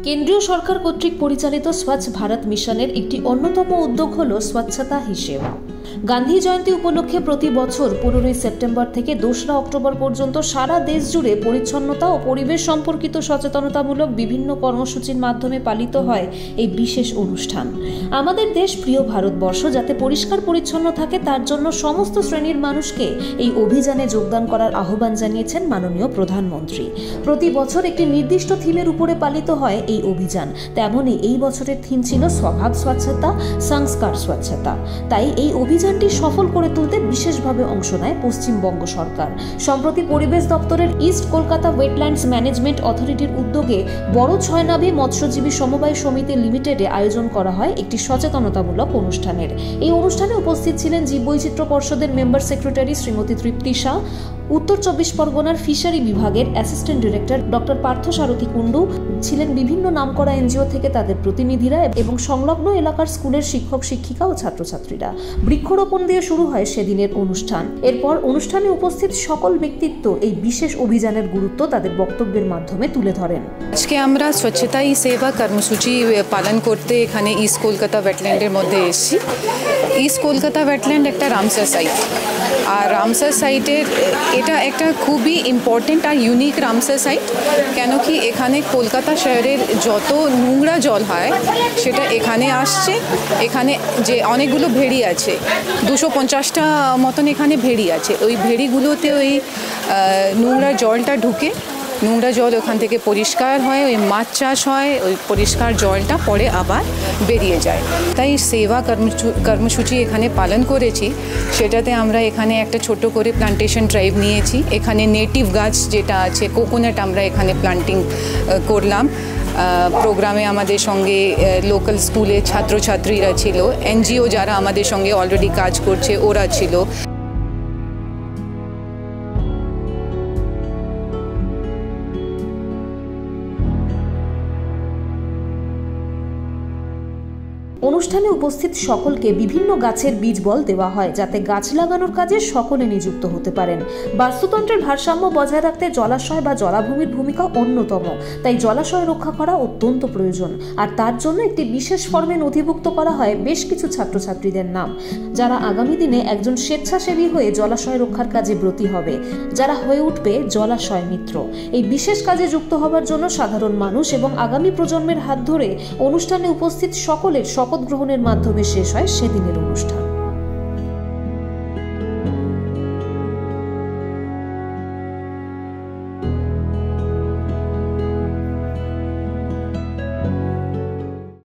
কেন্দ্রীয় সরকার কর্তৃক পরিচালিত স্বচ্ছ ভারত মিশনের একটি অন্যতম উদ্যোগ হল স্বচ্ছতা হি সেবা। গান্ধী জয়ন্তী উপলক্ষে প্রতি বছর 15ই সেপ্টেম্বর থেকে 2রা অক্টোবর পর্যন্ত সারা দেশ জুড়ে পরিচ্ছন্নতা ও পরিবেশ সম্পর্কিত সচেতনতামূলক বিভিন্ন কর্মসূচির মাধ্যমে পালিত হয় এই বিশেষ অনুষ্ঠান। আমাদের দেশ প্রিয় ভারতবর্ষ যাতে পরিষ্কার পরিচ্ছন্ন থাকে তার জন্য সমস্ত শ্রেণীর মানুষকে এই অভিযানে যোগদান করার আহ্বান জানিয়েছেন মাননীয় প্রধানমন্ত্রী। প্রতি বছর একটি নির্দিষ্ট থিমের উপরে পালিত হয় এই অভিযান, তেমনই এই বছরের থিম ছিল স্বভাব স্বচ্ছতা, সংস্কার স্বচ্ছতা। তাই এই অভিযানটি সফল করে তুলতে বিশেষভাবে অংশ নেয় পশ্চিমবঙ্গ সরকার। সম্প্রতি পরিবেশ দপ্তরের ইস্ট কলকাতা ওয়েটল্যান্ডস ম্যানেজমেন্ট অথরিটির উদ্যোগে বড় ছয়নাভি মৎস্যজীবী সমবায় সমিতি লিমিটেডে আয়োজন করা হয় একটি সচেতনতামূলক অনুষ্ঠানের। এই অনুষ্ঠানে উপস্থিত ছিলেন জীববৈচিত্র্য পর্ষদের মেম্বার সেক্রেটারি শ্রীমতী তৃপ্তি শাহ, উত্তর 24 পরগনার ফিশারি বিভাগের অ্যাসিস্ট্যান্ট ডিরেক্টর ডক্টর পার্থ সারথী কুণ্ডু, ছিলেন বিভিন্ন নামকরা এনজিও থেকে তাদের প্রতিনিধিরা এবং সংলগ্ন এলাকার স্কুলের শিক্ষক শিক্ষিকা ও ছাত্রছাত্রীরা। বৃক্ষরোপণ দিয়ে শুরু হয় সেদিনের অনুষ্ঠান। এরপর অনুষ্ঠানে উপস্থিত সকল ব্যক্তিত্ব এই বিশেষ অভিযানের গুরুত্ব তাদের বক্তব্যের মাধ্যমে তুলে ধরেন। আজকে আমরা স্বচ্ছতা হি সেবা কর্মসূচি পালন করতে এখানে ইস্ট কলকাতা ওয়েটল্যান্ডের মধ্যে এসেছি। ইস্ট কলকাতা ওয়েটল্যান্ড একটা রামসার সাইট, আর রামসার সাইটের এটা একটা খুবই ইম্পর্টেন্ট আর ইউনিক রামসার সাইট, কেন কি এখানে কলকাতা শহরের যত নোংরা জল হয় সেটা এখানে আসছে। এখানে যে অনেকগুলো ভেড়ি আছে, 250টা মতন এখানে ভেড়ি আছে, ওই ভেড়িগুলোতে ওই নোংরা জলটা ঢুকে, নোংরা জল ওখান থেকে পরিষ্কার হয়, ওই মাছ চাষ হয়, ওই পরিষ্কার জলটা পরে আবার বেরিয়ে যায়। তাই সেবা কর্মসূচি এখানে পালন করেছি। সেটাতে আমরা এখানে একটা ছোট করে প্লান্টেশন ড্রাইভ নিয়েছি। এখানে নেটিভ গাছ যেটা আছে, কোকোনাট, আমরা এখানে প্লান্টিং করলাম। প্রোগ্রামে আমাদের সঙ্গে লোকাল স্কুলে ছাত্রছাত্রীরা ছিল, এনজিও যারা আমাদের সঙ্গে অলরেডি কাজ করছে ওরা ছিল। অনুষ্ঠানে উপস্থিত সকলকে বিভিন্ন গাছের বীজ বল দেওয়া হয় যাতে গাছ লাগানোর কাজে সকলে নিযুক্ত হতে পারেন। বাস্তুতন্ত্রের ভারসাম্য বজায় রাখতে জলাশয় বা জলাভূমির ভূমিকা অন্যতম, তাই জলাশয় রক্ষা করা অত্যন্ত প্রয়োজন। আর তার জন্য একটি বিশেষ ফর্মে নথিভুক্ত করা হয় বেশ কিছু ছাত্রছাত্রীদের নাম, যারা আগামী দিনে একজন স্বেচ্ছাসেবী হয়ে জলাশয় রক্ষার কাজে ব্রতী হবে, যারা হয়ে উঠবে জলাশয় মিত্র। এই বিশেষ কাজে যুক্ত হবার জন্য সাধারণ মানুষ এবং আগামী প্রজন্মের হাত ধরে অনুষ্ঠানে উপস্থিত সকলের শপথ গ্রহণের মাধ্যমে শেষ হয় সেদিনের অনুষ্ঠান।